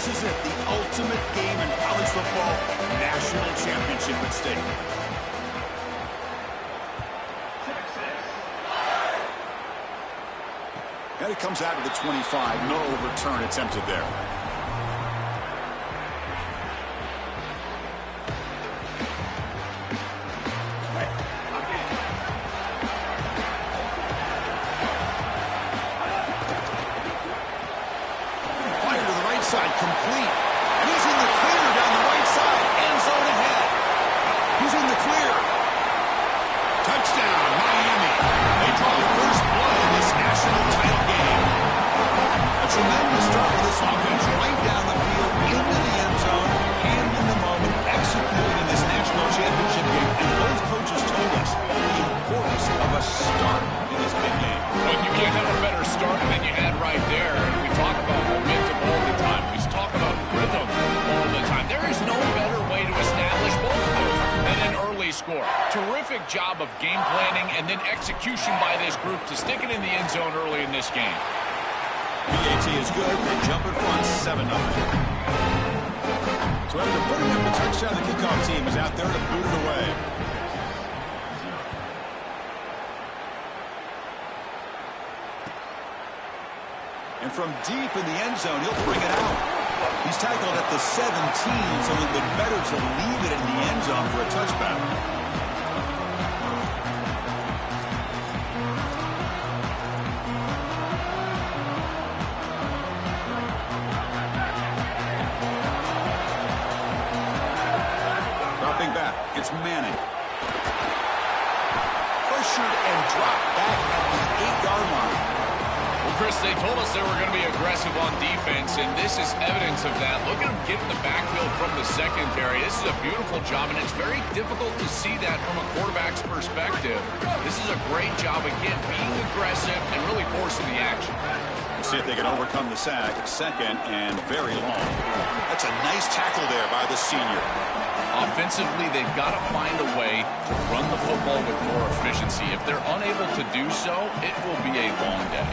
This is it, the ultimate game in college football, national championship at stake. And it comes out of the 25. No return attempted there. Fire to the right side, complete. And he's in the clear down the right side. End zone ahead. He's in the clear. Touchdown, Miami. They draw first blood in this national title game. A tremendous start for this offense, right down the field, into the end zone, and in the moment, executing in this national championship game. And both coaches told us the importance of a start in this big game. Well, you can't have a better start than you had right there. And we talk about momentum all the time. We talk about rhythm all the time. There is no better way to establish both of those than an early score. Terrific job of game planning and then execution by this group to stick it in the end zone early in this game. PAT is good. They jump in front 7-0. So after putting up the touchdown, the kickoff team is out there to boot it away. And from deep in the end zone, he'll bring it out. He's tackled at the 17, so it would be better to leave it in the end zone for a touchback. Dropping back, it's Manning. Pressured and dropped back at the 8-yard line. Well, Chris, they told us they were going to be aggressive on defense, and this is evidence of that. Look at them get in the backfield from the secondary. This is a beautiful job, and it's very difficult to see that from a quarterback's perspective. This is a great job, again, being aggressive and really forcing the action. Let's see if they can overcome the sack. Second and very long. That's a nice tackle there by the senior. Offensively, they've got to find a way to run the football with more efficiency. If they're unable to do so, it will be a long day.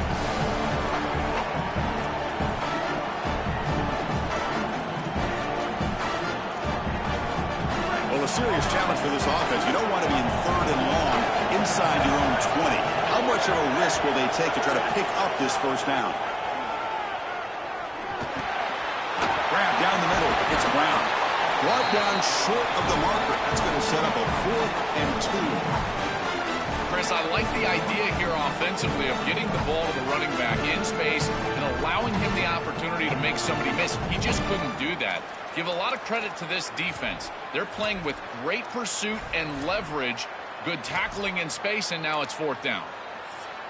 Well, a serious challenge for this offense. You don't want to be in 3rd and long inside your own 20. How much of a risk will they take to try to pick up this first down? Grab down the middle. It's Brown. Brought down short of the marker. That's going to set up a 4th and 2. Chris, I like the idea here offensively of getting the ball to the running back in space and allowing him the opportunity to make somebody miss. He just couldn't do that. Give a lot of credit to this defense. They're playing with great pursuit and leverage, good tackling in space, and now it's 4th down.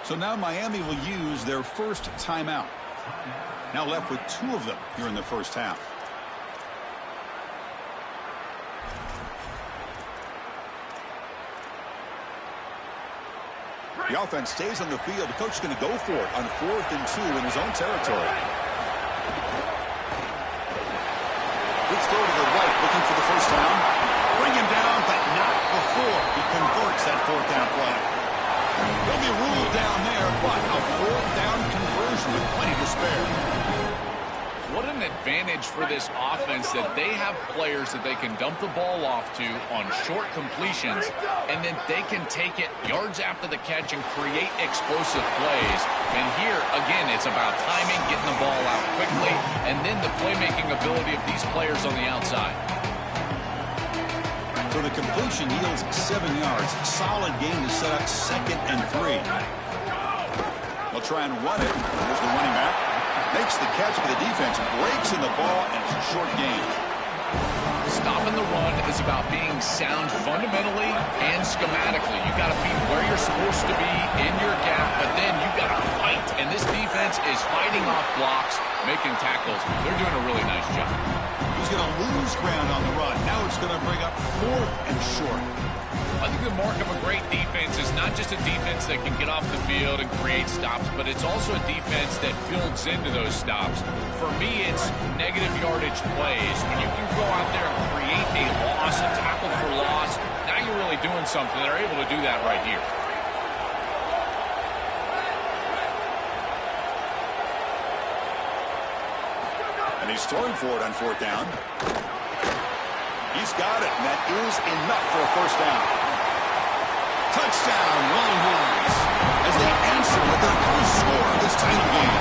So now Miami will use their first timeout. Now left with 2 of them here in the first half. The offense stays on the field. The coach is going to go for it on 4th and 2 in his own territory. Let's throw to the right, looking for the first down. Bring him down, but not before he converts that 4th down play. He'll be ruled down there, but a 4th down conversion with plenty to spare. What an advantage for this offense that they have players that they can dump the ball off to on short completions, and then they can take it yards after the catch and create explosive plays. And here, again, it's about timing, getting the ball out quickly, and then the playmaking ability of these players on the outside. So the completion yields 7 yards. Solid game to set up 2nd and 3. They'll try and run it. Here's the running back. Makes the catch for the defense, breaks in the ball, and it's a short gain. Stopping the run is about being sound fundamentally and schematically. You got to be where you're supposed to be in your gap, but then you got to fight. And this defense is fighting off blocks, making tackles. They're doing a really nice job. He's going to lose ground on the run. Now it's going to bring up 4th and short. I think the mark of a great defense is not just a defense that can get off the field and create stops, but it's also a defense that builds into those stops. For me, it's negative yardage plays. When you can go out there and create a loss, a tackle for loss, now you're really doing something. They're able to do that right here. And he's throwing for it on 4th down. He's got it, and that is enough for a 1st down. Touchdown, Longhorns, as they answer with their first score of this title game.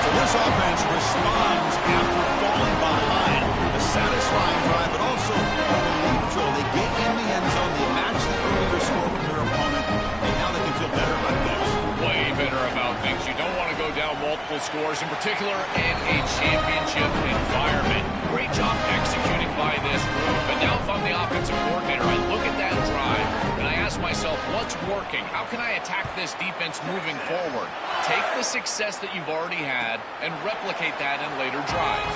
So this offense responds after falling behind. A satisfying drive, but also a relief throw. They get in the end zone, they match the earlier score from their opponent, and now they can feel better about things. Way better about things. You don't want to go down multiple scores, in particular in a championship environment. Great job executing by this group. But now if I'm the offensive coordinator, I look at that drive, and I ask myself, what's working? How can I attack this defense moving forward? Take the success that you've already had and replicate that in later drives.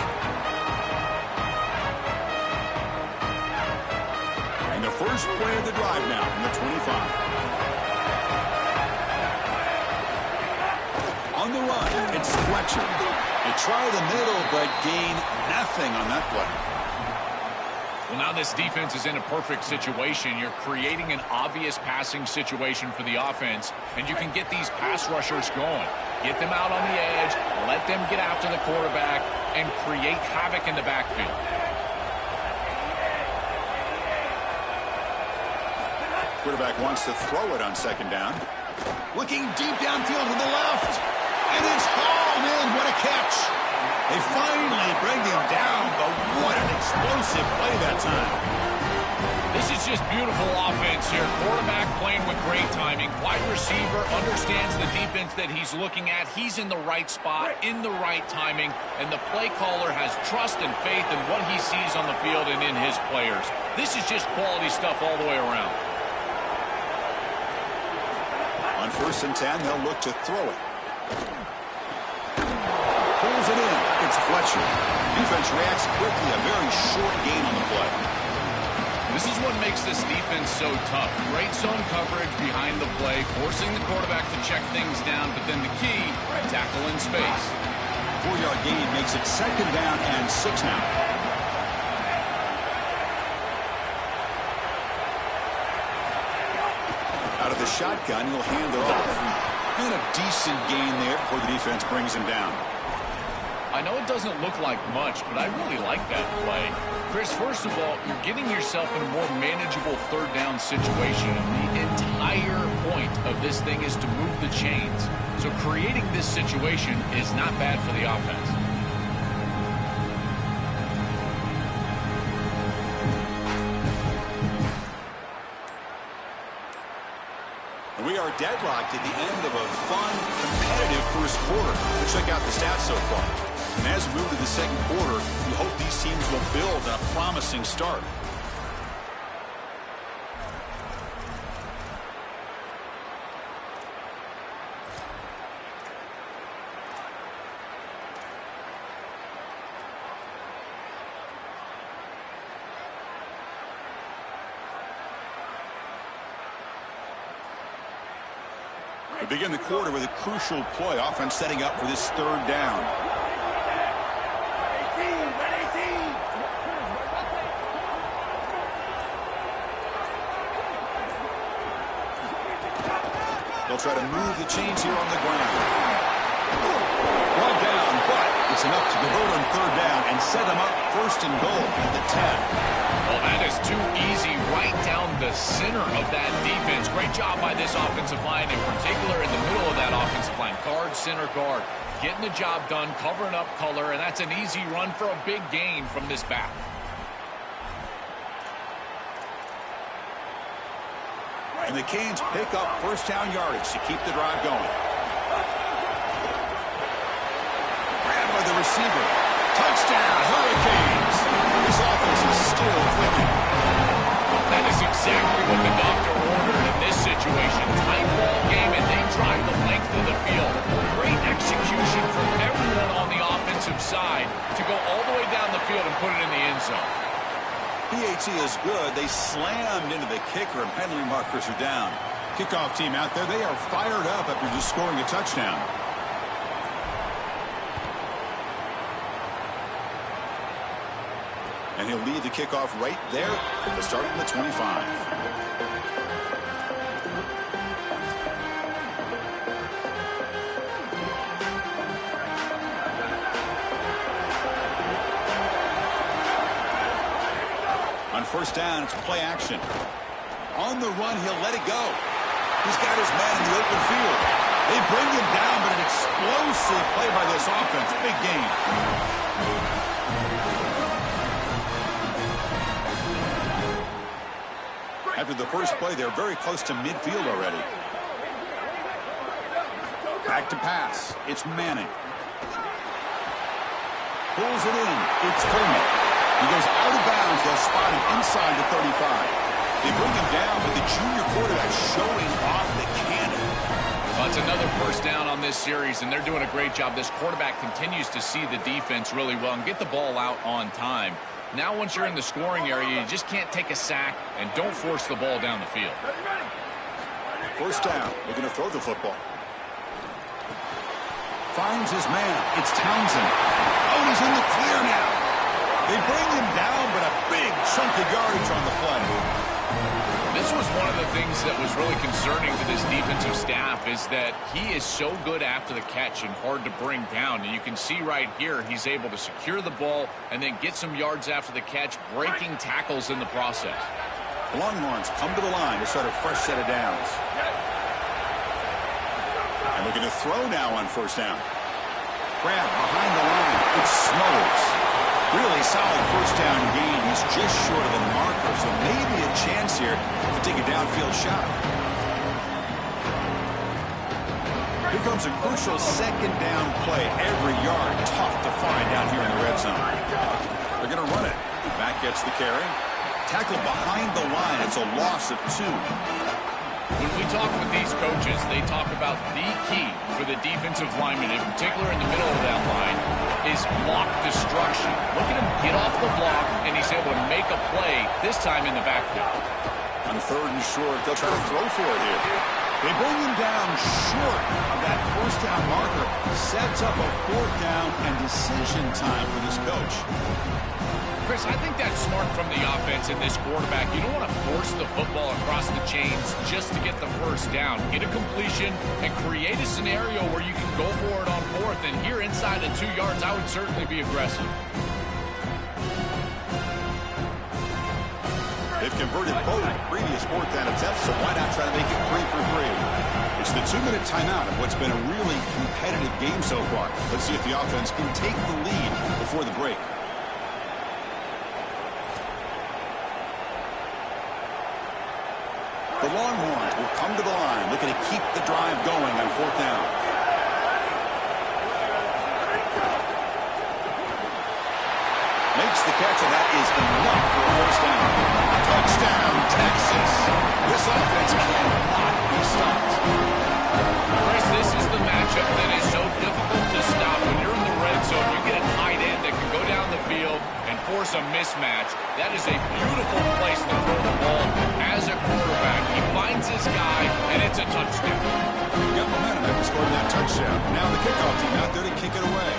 And the first play of the drive now from the 25. On the run, it's Fletcher. They try the middle, but gain nothing on that play. Well, now this defense is in a perfect situation. You're creating an obvious passing situation for the offense, and you can get these pass rushers going. Get them out on the edge, let them get after the quarterback, and create havoc in the backfield. Quarterback wants to throw it on 2nd down. Looking deep downfield to the left. And it's hauled in. What a catch. They finally bring him down, but what an explosive play that time. This is just beautiful offense here. Quarterback playing with great timing. Wide receiver understands the defense that he's looking at. He's in the right spot, in the right timing, and the play caller has trust and faith in what he sees on the field and in his players. This is just quality stuff all the way around. On 1st and 10, they'll look to throw it. Pulls it in. It's Fletcher. Defense reacts quickly. A very short gain on the play. This is what makes this defense so tough. Great zone coverage behind the play, forcing the quarterback to check things down, but then the key, tackle in space. 4-yard gain makes it 2nd down and 6 now. Out of the shotgun, he'll hand it off. And a decent gain there before the defense brings him down. I know it doesn't look like much, but I really like that play. Chris, first of all, you're getting yourself in a more manageable 3rd down situation. The entire point of this thing is to move the chains. So creating this situation is not bad for the offense. We are deadlocked at the end of a fun, competitive first quarter. Let's check out the stats so far. And as we move to the 2nd quarter, we hope these teams will build on a promising start. We begin the quarter with a crucial play. Offense setting up for this 3rd down. They'll try to move the chains here on the ground. One down, but it's enough to convert on 3rd down and set them up 1st and goal at the 10. Well, that is too easy right down the center of that defense. Great job by this offensive line, in particular in the middle of that offensive line. Guard, center guard. Getting the job done, covering up color, and that's an easy run for a big gain from this back. And the Canes pick up 1st down yardage to keep the drive going. Grabbed by the receiver. Touchdown, Hurricanes. This offense is still clicking. That is exactly what the doctor ordered in this situation. Tight ball game, and they drive the length of the field. Great execution from everyone on the offensive side to go all the way down the field and put it in the end zone. PAT is good. They slammed into the kicker, and penalty markers are down. Kickoff team out there, they are fired up after just scoring a touchdown. And he'll lead the kickoff right there at the start of the 25. first down. It's play action. On the run, he'll let it go. He's got his man in the open field. They bring him down, but an explosive play by this offense. Big game. After the first play, they're very close to midfield already. Back to pass. It's Manning. Pulls it in. It's Coleman. He goes out of bounds. They'll spot him inside the 35. They bring him down, but the junior quarterback showing off the cannon. Well, it's another first down on this series, and they're doing a great job. This quarterback continues to see the defense really well and get the ball out on time. Now, once you're in the scoring area, you just can't take a sack and don't force the ball down the field. First down. Looking to throw the football. Finds his man. It's Townsend. Oh, he's in the clear now. They bring him down, but a big chunk of yardage on the play. This was one of the things that was really concerning to this defensive staff is that he is so good after the catch and hard to bring down. And you can see right here he's able to secure the ball and then get some yards after the catch, breaking tackles in the process. Longhorns come to the line to start a fresh set of downs. And looking to throw now on first down. Grab behind the line. It's Smollers. Really solid first down gain. He's just short of the marker, so maybe a chance here to take a downfield shot. Here comes a crucial second down play. Every yard tough to find down here in the red zone. They're going to run it. Back gets the carry. Tackle behind the line. It's a loss of 2. When we talk with these coaches, they talk about the key for the defensive lineman, in particular in the middle of that line, is block destruction. Look at him get off the block, and he's able to make a play, this time in the backfield. On third and short, they'll try to throw for it here. They bring him down short of that first down marker. Sets up a fourth down and decision time for this coach. Chris, I think that's smart from the offense and this quarterback. You don't want to force the football across the chains just to get the first down. Get a completion and create a scenario where you can go for it on fourth. And here inside the 2 yards, I would certainly be aggressive. They've converted both previous fourth down attempts, so why not try to make it 3 for 3? It's the 2-minute timeout of what's been a really competitive game so far. Let's see if the offense can take the lead before the break. The Longhorns will come to the line, looking to keep the drive going on fourth down. Makes the catch, and that is enough for a first down. Touchdown, Texas. This offense cannot be stopped. Chris, this is the matchup that is so difficult to stop. When you're in the red zone, you get a tight end that can go down the field and force a mismatch. That is a beautiful place to throw the ball as a quarterback. He finds his guy, and it's a touchdown. You got momentum after scoring that touchdown. Now the kickoff team out there to kick it away.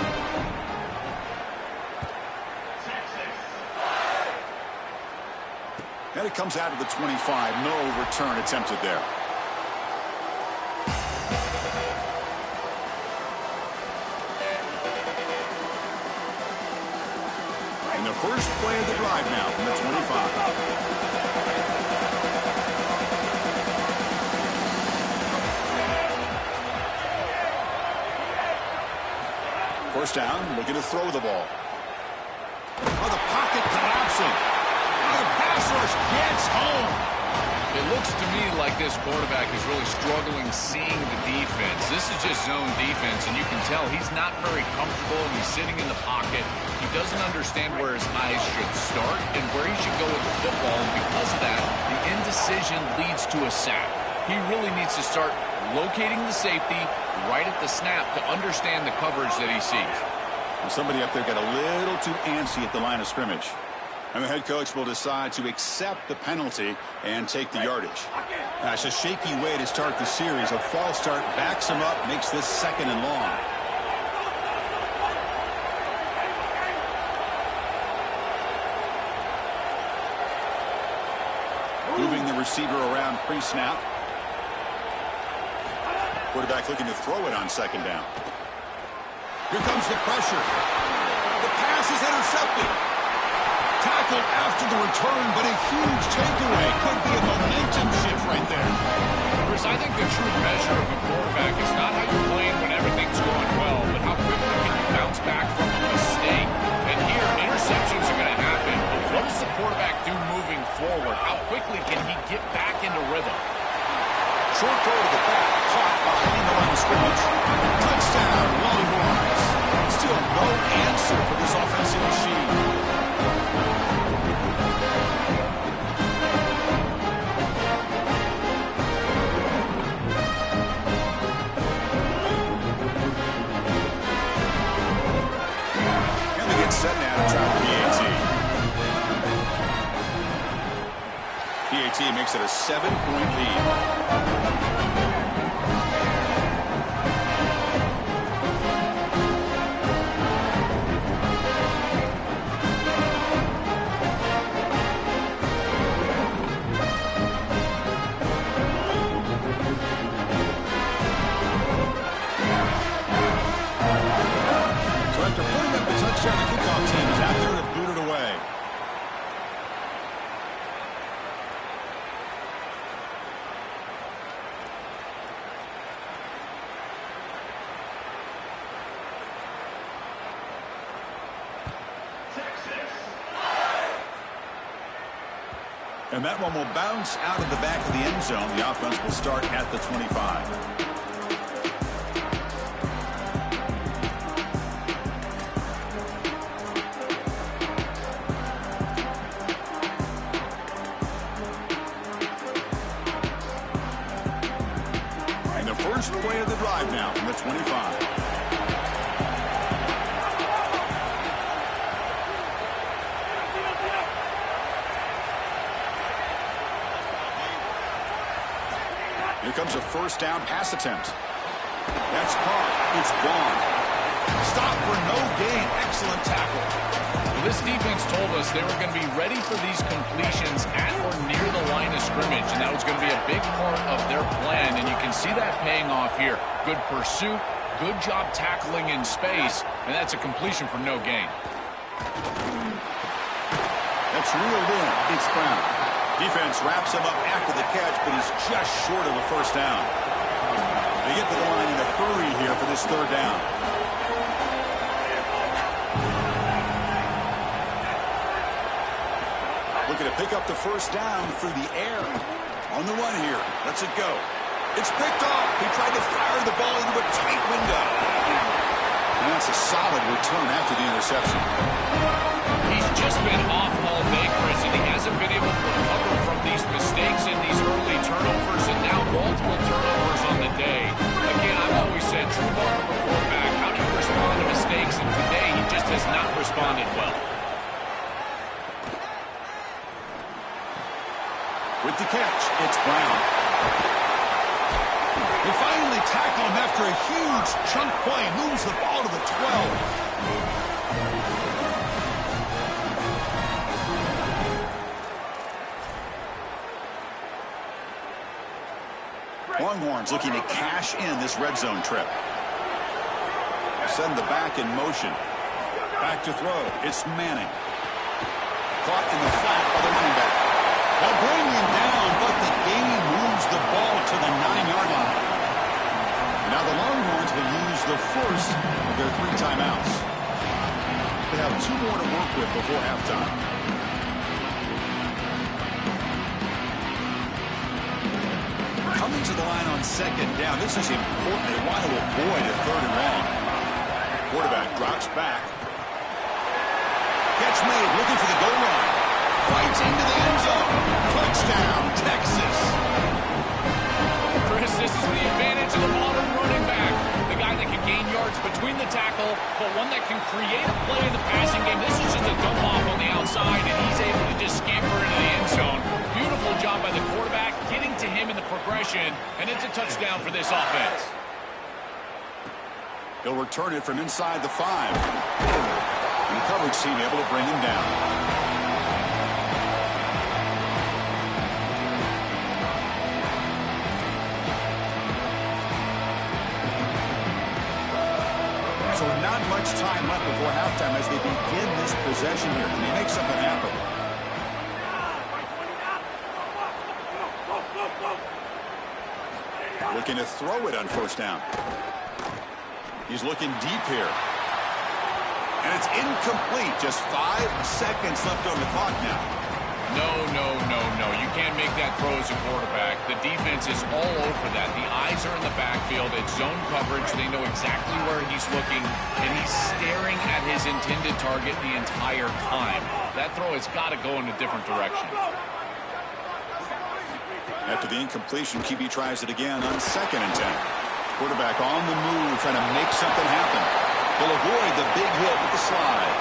And it comes out of the 25. No return attempted there. And the first play of the drive now from the 25. First down, looking to throw the ball. Oh, the pocket collapsing. Oh, the pass rush gets home. It looks to me like this quarterback is really struggling seeing the defense. This is just zone defense, and you can tell he's not very comfortable, and he's sitting in the pocket. He doesn't understand where his eyes should start and where he should go with the football, and because of that, the indecision leads to a sack. He really needs to start locating the safety right at the snap to understand the coverage that he sees. Well, somebody up there got a little too antsy at the line of scrimmage. And the head coach will decide to accept the penalty and take the yardage. That's a shaky way to start the series. A false start backs him up, makes this second and long. Moving the receiver around pre-snap. Quarterback looking to throw it on second down. Here comes the pressure. The pass is intercepted. Tackled after the return, but a huge takeaway. Could be a momentum shift right there. Chris, I think the true measure of a quarterback is not how you're playing when everything's going well, but how quickly can you bounce back from a mistake. And here, interceptions are going to happen. But what does the quarterback do moving forward? How quickly can he get back into rhythm? Short throw to the back, caught behind the line of scrimmage. Touchdown, Longhorns. Still no answer for this offensive machine. Set now to travel PAT. PAT makes it a 7-point lead. The kickoff team is out there to boot it away. And that one will bounce out of the back of the end zone. The offense will start at the 25. Play of the drive now from the 25. Here comes a first down pass attempt. That's caught. It's gone. Stop for no gain. Excellent tackle. Well, this defense told us they were going to be ready for these completions at or near the line of scrimmage, and that was going to be a big part of their plan, and you can see that paying off here. Good pursuit, good job tackling in space, and that's a completion for no gain. That's reeled in. It's Brown. Defense wraps him up after the catch, but he's just short of a first down. They get to the line in a hurry here for this third down. Looking to pick up the first down through the air. On the run here. Lets it go. It's picked off. He tried to fire the ball into a tight window. And that's a solid return after the interception. He's just been off all day, Chris, and he hasn't been able to recover from these mistakes and these early turnovers, and now multiple turnovers on the day. Again, I've always said, true mark of a quarterback, how do you respond to mistakes? And today, he just has not responded well. With the catch, it's Brown. They finally tackle him after a huge chunk play. Moves the ball to the 12. Longhorns looking to cash in this red zone trip. Send the back in motion. Back to throw. It's Manning. Caught in the flat by the running back. They'll bring him down, but the game moves the ball to the 9-yard line. Now the Longhorns will use the first of their 3 timeouts. They have 2 more to work with before halftime. Coming to the line on second down. This is important. They want to avoid a third and long. Quarterback drops back. Catch made, looking for the goal line. Fights into the end zone. Touchdown, Texas. Chris, this is the advantage of the modern running back. The guy that can gain yards between the tackle, but one that can create a play in the passing game. This is just a dump off on the outside, and he's able to just scamper into the end zone. Beautiful job by the quarterback, getting to him in the progression, and it's a touchdown for this offense. He'll return it from inside the 5. And the coverage team able to bring him down. So not much time left before halftime as they begin this possession here. Can they make something happen? Looking to throw it on first down. He's looking deep here. And it's incomplete. Just 5 seconds left on the clock now. No. You can't make that throw as a quarterback. The defense is all over that. The eyes are in the backfield. It's zone coverage. They know exactly where he's looking, and he's staring at his intended target the entire time. That throw has got to go in a different direction. After the incompletion, QB tries it again on 2nd and 10. Quarterback on the move, trying to make something happen. He'll avoid the big hit with the slide.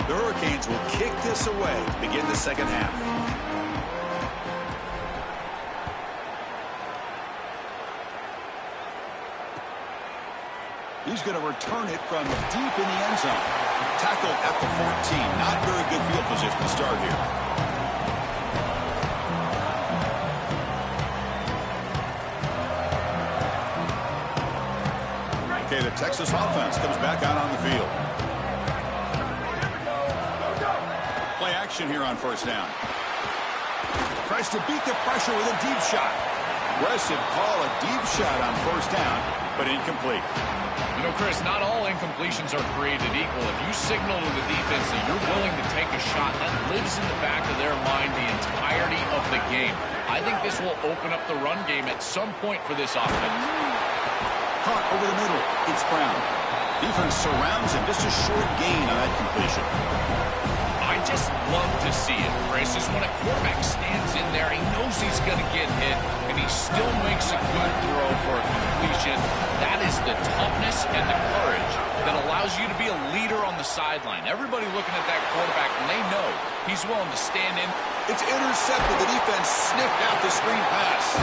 The Hurricanes will kick this away to begin the second half. He's going to return it from deep in the end zone. Tackled at the 14. Not very good field position to start here. Okay, the Texas offense comes back out on the field. Play action here on first down. Tries to beat the pressure with a deep shot. Aggressive call, a deep shot on first down, but incomplete. You know, Chris, not all incompletions are created equal. If you signal to the defense that you're willing to take a shot, that lives in the back of their mind the entirety of the game. I think this will open up the run game at some point for this offense. Caught over the middle. It's Brown. Defense surrounds him. Just a short gain on that completion. I just love to see it, Chris, is when a quarterback stands in there, he knows he's going to get hit, and he still makes a good throw for a completion. That is the toughness and the courage that allows you to be a leader on the sideline. Everybody looking at that quarterback, and they know he's willing to stand in. It's intercepted. The defense sniffed out the screen pass.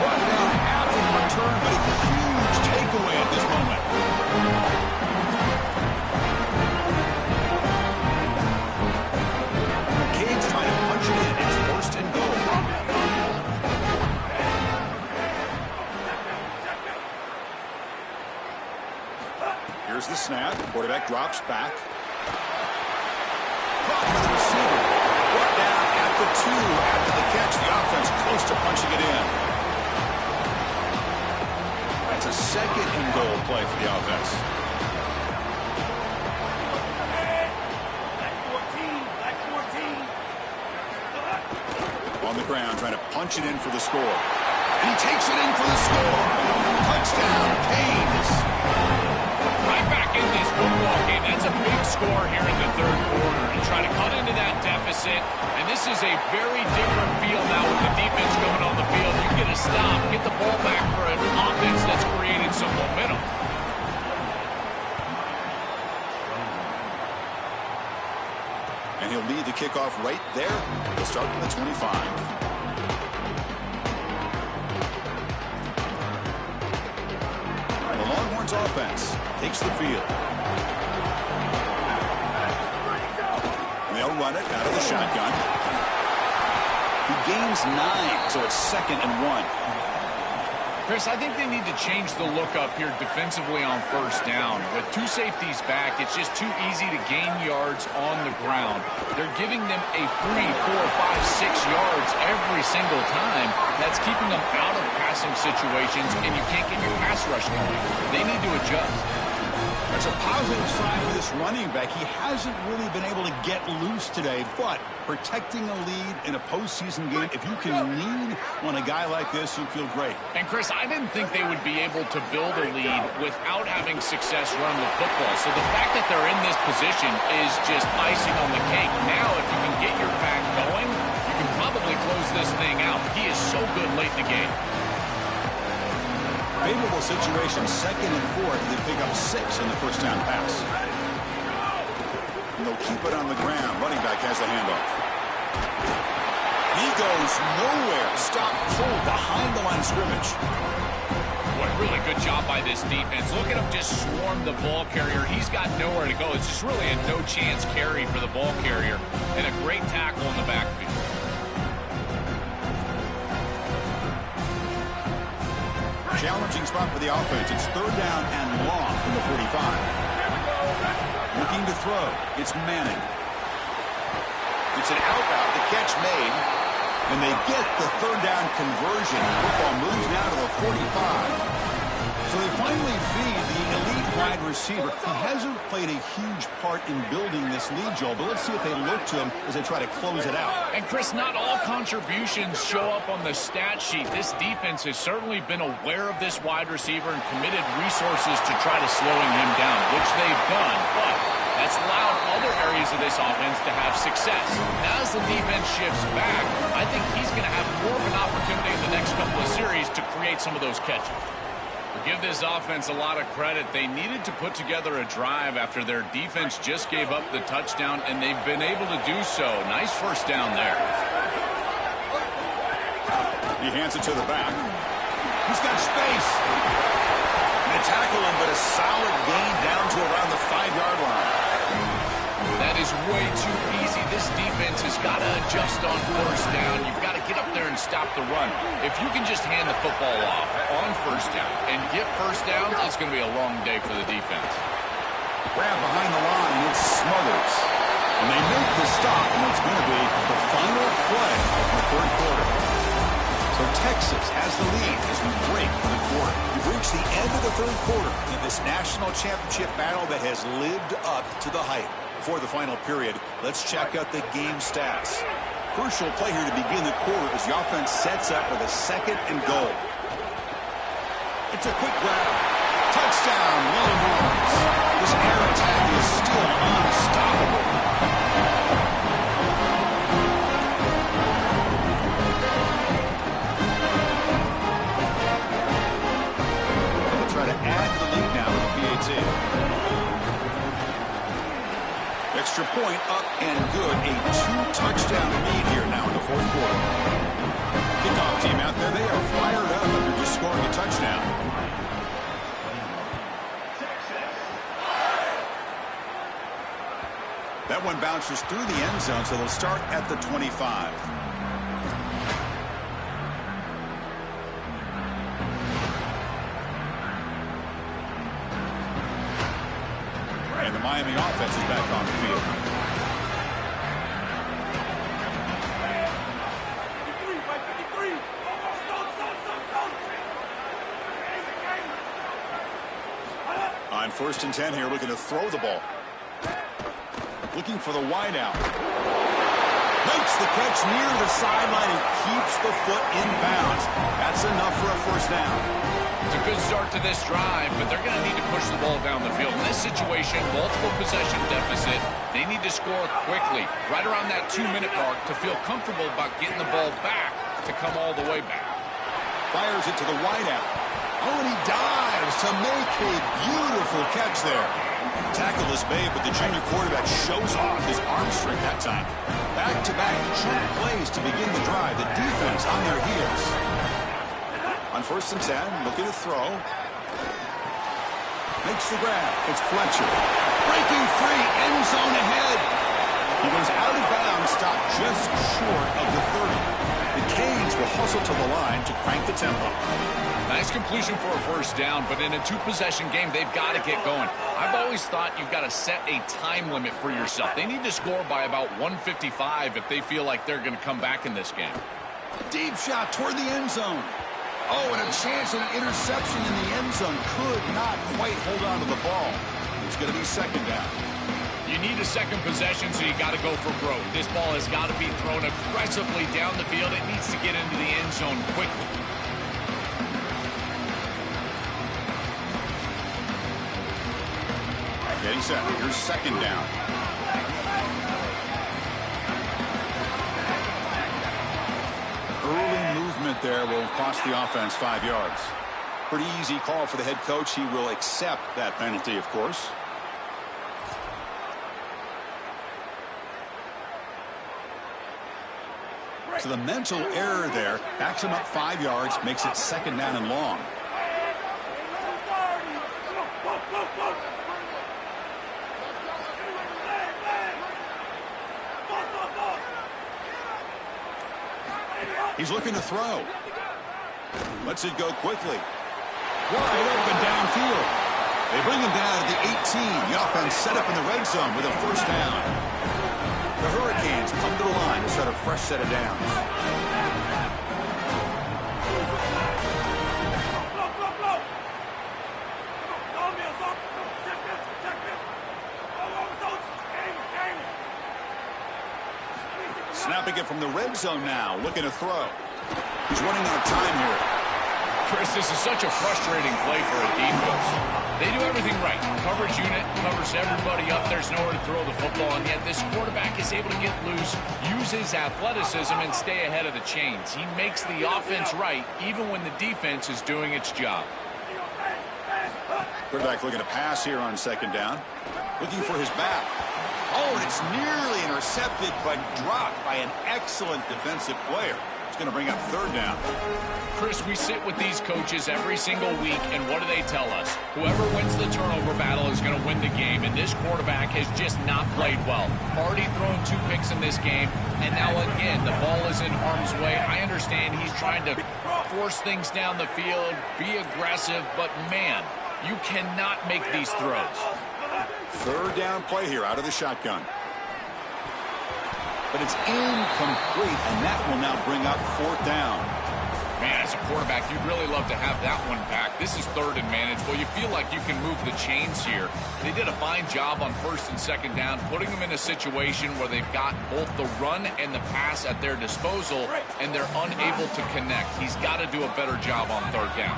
Brought down after the return, but a huge takeaway at this moment. Cade's trying to punch it in. It's 1st and goal. Here's the snap. Quarterback drops back. Caught by the receiver. Brought down at the 2 after the catch. The offense close to punching it in. That's a 2nd and goal play for the offense. On the ground, trying to punch it in for the score. And he takes it in for the score. Touchdown, Canes. Right back in this football game. That's a big score here in the 3rd quarter. And try to cut into that deficit. And this is a very different feel now with the defense coming on the field. You get a stop, get the ball back for an offense that's created some momentum. And he'll lead the kickoff right there. He'll start from the 25. The Longhorns offense takes the field. And they'll run it out of the shotgun. He gains 9, so it's 2nd and 1. Chris, I think they need to change the look up here defensively on first down. With 2 safeties back, it's just too easy to gain yards on the ground. They're giving them a 3, 4, 5, 6 yards every single time. That's keeping them out of passing situations, and you can't get your pass rush going. They need to adjust. That's a positive sign for this running back. He hasn't really been able to get loose today, but protecting a lead in a postseason game, if you can lean on a guy like this, you feel great. And, Chris, I didn't think they would be able to build a lead without having success running the football. So the fact that they're in this position is just icing on the cake. Now, if you can get your back going, you can probably close this thing out. He is so good late in the game. Favorable situation, 2nd and 4. They pick up 6 in the first down pass. And they'll keep it on the ground. Running back has the handoff. He goes nowhere. Stop pulled behind the line of scrimmage. Boy, really good job by this defense. Look at him just swarm the ball carrier. He's got nowhere to go. It's just really a no-chance carry for the ball carrier, and a great tackle in the backfield. Challenging spot for the offense. It's third down and long from the 45. Looking to throw. It's Manning. It's an out route. The catch made. And they get the third down conversion. Football moves now to the 45. So they finally feed the elite wide receiver. He hasn't played a huge part in building this lead, Joel, but let's see if they look to him as they try to close it out. And, Chris, not all contributions show up on the stat sheet. This defense has certainly been aware of this wide receiver and committed resources to try to slowing him down, which they've done, but that's allowed other areas of this offense to have success. Now, as the defense shifts back, I think he's going to have more of an opportunity in the next couple of series to create some of those catches. Give this offense a lot of credit. They needed to put together a drive after their defense just gave up the touchdown, and they've been able to do so. Nice first down there. He hands it to the back. He's got space. They tackle him, but a solid gain down to around the 5-yard line. That is way too easy. This defense has got to adjust on first down. You've got to get up there and stop the run. If you can just hand the football off on first down and get first down, it's going to be a long day for the defense. Grab behind the line, it's Smothers. And they make the stop, and it's going to be the final play of the third quarter. So Texas has the lead as we break for the quarter. We've reached the end of the third quarter in this national championship battle that has lived up to the hype. Before the final period, let's check out the game stats. Crucial play here to begin the quarter as the offense sets up with a 2nd and goal. It's a quick grab. Touchdown, Williams. This air attack is still unstoppable. They'll try to add the lead now with the PAT. Extra point up and good. A 2-touchdown lead here now in the fourth quarter. Kickoff team out there. They are fired up after just scoring a touchdown. That one bounces through the end zone, so they'll start at the 25. And the Miami offense is back on the field. On 1st and 10 here, looking to throw the ball. Looking for the wideout. Makes the catch near the sideline and keeps the foot in bounds. That's enough for a first down. It's a good start to this drive, but they're going to need to push the ball down the field. In this situation, multiple possession deficit. They need to score quickly, right around that 2-minute mark, to feel comfortable about getting the ball back to come all the way back. Fires it to the wideout. Oh, and he dives to make a beautiful catch there. Tackle is made, but the junior quarterback shows off his arm strength that time. Back-to-back jump plays to begin the drive. The defense on their heels. On 1st and 10, looking to throw. Makes the grab. It's Fletcher. Breaking free, end zone ahead. He goes out of bounds, stopped just short of the 30. The Canes will hustle to the line to crank the tempo. Nice completion for a first down, but in a 2-possession game, they've got to get going. I've always thought you've got to set a time limit for yourself. They need to score by about 155 if they feel like they're going to come back in this game. Deep shot toward the end zone. Oh, and a chance at an interception in the end zone. Could not quite hold on to the ball. It's going to be 2nd down. You need a 2nd possession, so you got to go for broke. This ball has got to be thrown aggressively down the field. It needs to get into the end zone quickly. Getting set. Here's 2nd down. Early movement there will cost the offense 5 yards. Pretty easy call for the head coach. He will accept that penalty, of course. So the mental error there backs him up 5 yards, makes it 2nd down and long. He's looking to throw. Lets it go quickly. Wide open downfield. They bring him down at the 18. The offense set up in the red zone with a first down. The Hurricanes come to the line to set a fresh set of downs. Snapping it from the red zone now, looking to throw. He's running out of time here. Chris, this is such a frustrating play for a defense. They do everything right. Coverage unit covers everybody up. There's nowhere to throw the football, and yet this quarterback is able to get loose, use his athleticism, and stay ahead of the chains. He makes the offense right, even when the defense is doing its job. Quarterback looking to pass here on second down. Looking for his back. Oh, and it's nearly intercepted, but dropped by an excellent defensive player. It's going to bring up third down. Chris, we sit with these coaches every single week, and what do they tell us? Whoever wins the turnover battle is going to win the game, and this quarterback has just not played well. Already thrown 2 picks in this game, and now again, the ball is in harm's way. I understand he's trying to force things down the field, be aggressive, but man, you cannot make these throws. Third down play here out of the shotgun. But it's incomplete, and that will now bring up fourth down. Man, as a quarterback, you'd really love to have that one back. This is third and manageable. You feel like you can move the chains here. They did a fine job on first and second down, putting them in a situation where they've got both the run and the pass at their disposal, and they're unable to connect. He's got to do a better job on third down.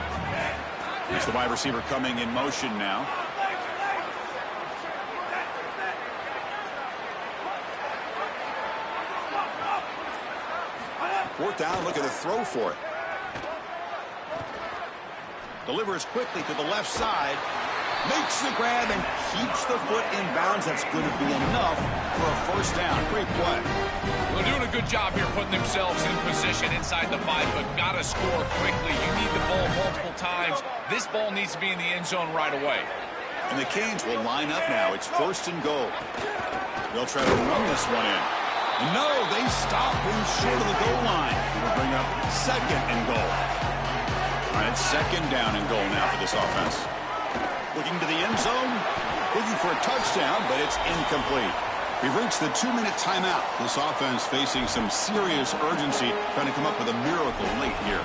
It's the wide receiver coming in motion now. Fourth down, look at the throw for it. Delivers quickly to the left side. Makes the grab and keeps the foot in bounds. That's going to be enough for a first down. Great play. They're doing a good job here putting themselves in position inside the 5, but got to score quickly. You need the ball multiple times. This ball needs to be in the end zone right away. And the Canes will line up now. It's first and goal. They'll try to run this one in. No, they stop being short of the goal line. It'll bring up second and goal. All right, second down and goal now for this offense. Looking to the end zone, looking for a touchdown, but it's incomplete. We've reached the 2-minute timeout. This offense facing some serious urgency, trying to come up with a miracle late here.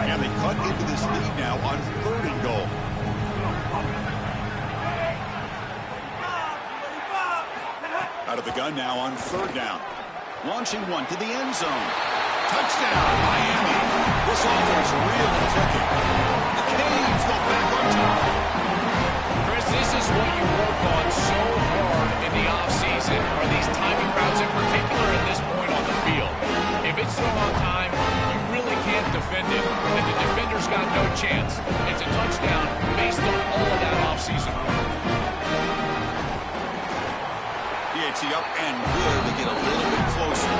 And they cut into this lead now on third and goal. Out of the gun now on third down. Launching one to the end zone. Touchdown, Miami. This offense really clicking. The Canes go back on top. Chris, this is what you work on so hard in the offseason, are these timing routes, in particular at this point on the field. If it's thrown on time, you really can't defend it, and the defender's got no chance. It's a touchdown based on all of that offseason work. DHC up and good to get a little bit closer.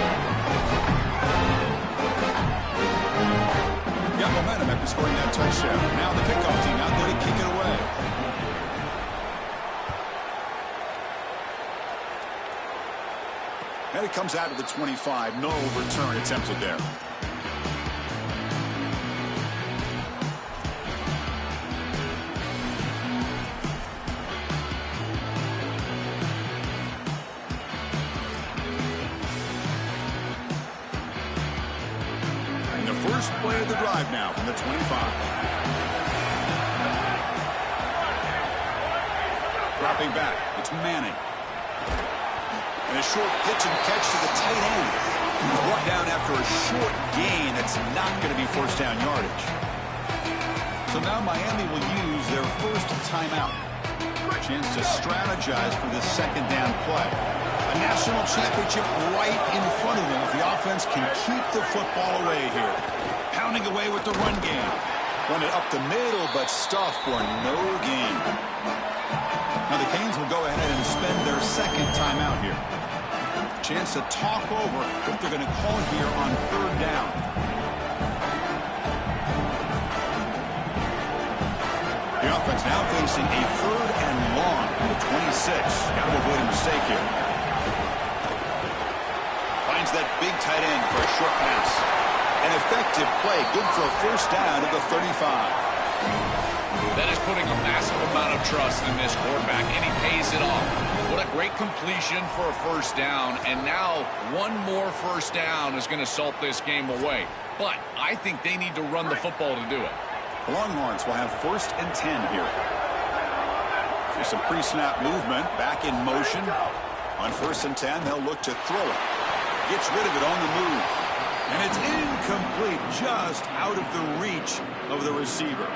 Got momentum after scoring that touchdown. Now the kickoff team out there to kick it away. And it comes out of the 25. No return attempted there. First play of the drive now from the 25. Dropping back, it's Manning. And a short pitch and catch to the tight end. He's brought down after a short gain that's not going to be first down yardage. So now Miami will use their first timeout. Chance to strategize for this second down play. A national championship right in front of them if the offense can keep the football away here. Pounding away with the run game. Run it up the middle, but stuff for no gain. Now the Canes will go ahead and spend their second timeout here. Chance to talk over what they're going to call here on third down. The offense now facing a third and long from the 26. Got to avoid a mistake here. Finds that big tight end for a short pass. An effective play, good for a first down at the 35. That is putting a massive amount of trust in this quarterback, and he pays it off. What a great completion for a first down, and now one more first down is going to salt this game away. But I think they need to run the football to do it. The Longhorns will have 1st and 10 here. There's some pre-snap movement, back in motion. On 1st and 10, they'll look to throw it. Gets rid of it on the move. And it's incomplete, just out of the reach of the receiver.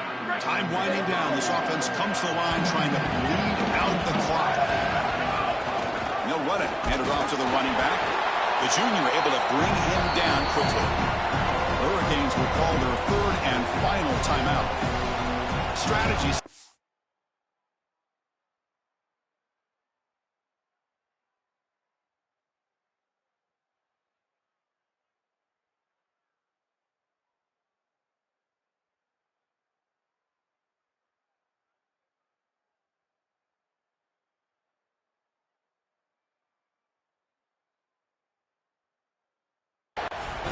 Time winding down. This offense comes to the line trying to bleed out the clock. And they'll run it. Hand it off to the running back. The junior able to bring him down quickly. The Hurricanes will call their 3rd and final timeout. Strategies.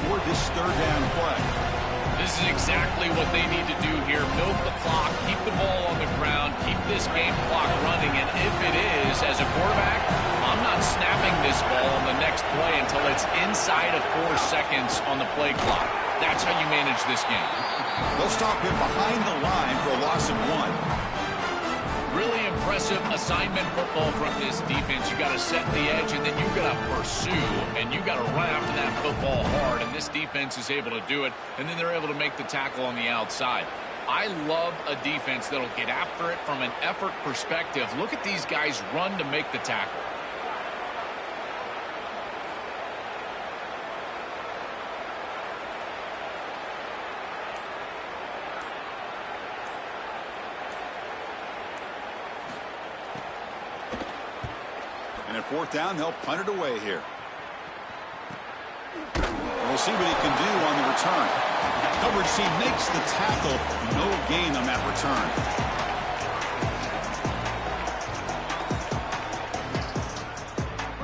For this 3rd down play. This is exactly what they need to do here. Milk the clock, keep the ball on the ground, keep this game clock running, and if it is, as a quarterback, I'm not snapping this ball on the next play until it's inside of 4 seconds on the play clock. That's how you manage this game. They'll stop him behind the line for a loss of 1. Really impressive assignment football from this defense. You got to set the edge, and then you got to pursue, and you got to run after that football hard, and this defense is able to do it, and then they're able to make the tackle on the outside. I love a defense that'll get after it from an effort perspective. Look at these guys run to make the tackle. And at 4th down, they'll punt it away here. We'll see what he can do on the return. Coverage C makes the tackle. No gain on that return.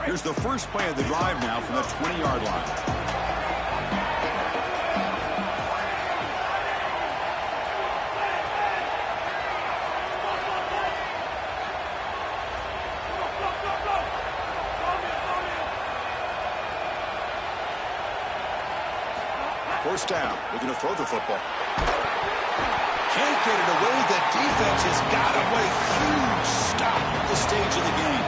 Here's the first play of the drive now from the 20-yard line. First down, looking to throw the football. Can't get it away. The defense has got him. What a huge stop at this stage of the game.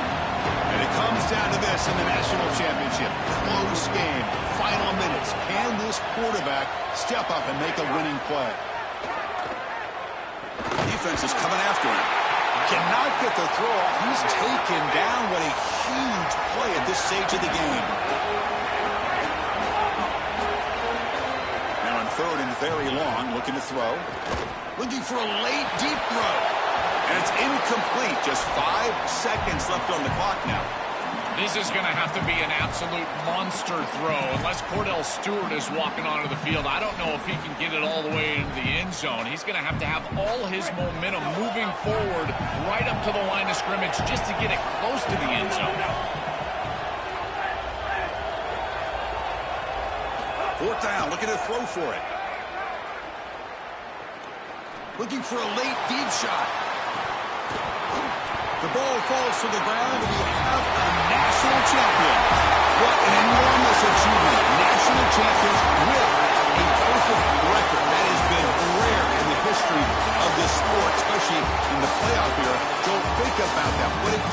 And it comes down to this in the national championship. Close game, final minutes. Can this quarterback step up and make a winning play? Defense is coming after him. Cannot get the throw off. He's taken down. What a huge play at this stage of the game. 3rd and very long, looking to throw. Looking for a late, deep throw. And it's incomplete. Just 5 seconds left on the clock now. This is going to have to be an absolute monster throw. Unless Cordell Stewart is walking onto the field, I don't know if he can get it all the way into the end zone. He's going to have all his momentum moving forward right up to the line of scrimmage just to get it close to the end zone. 4th down, looking to throw for it. Looking for a late deep shot. The ball falls to the ground, and we have a national champion. What an enormous achievement. National champions with a perfect record. That has been rare in the history of this sport, especially in the playoff era. Don't think about that. What a